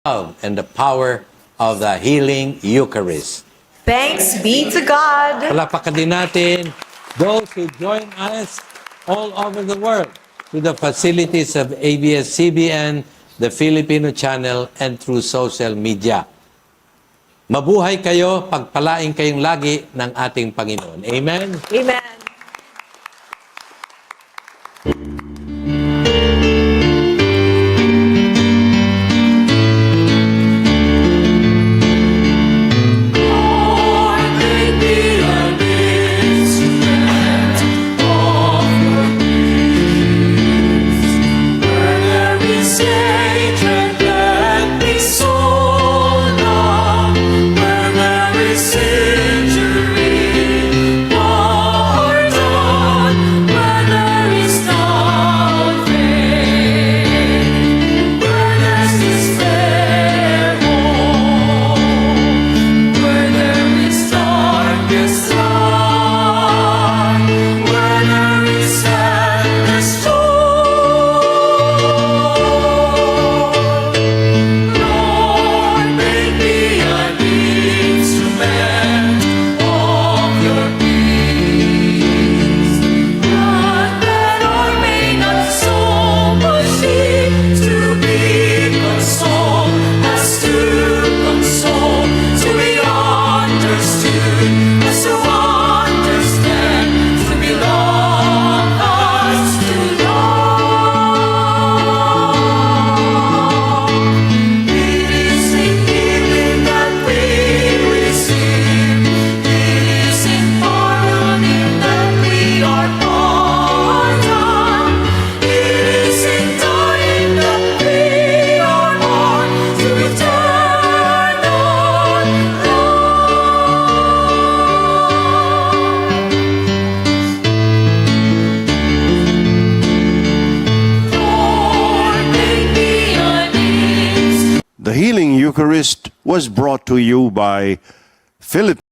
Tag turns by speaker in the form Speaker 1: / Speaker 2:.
Speaker 1: love and the power of the healing Eucharist.
Speaker 2: Thanks be to God.
Speaker 1: Palapakan din natin those who join us all over the world through the facilities of ABS-CBN, the Filipino channel, and through social media. Mabuhay kayo, pagpalain kayong lagi ng ating Panginoon. Amen?
Speaker 2: Amen.
Speaker 3: The Healing Eucharist was brought to you by Philip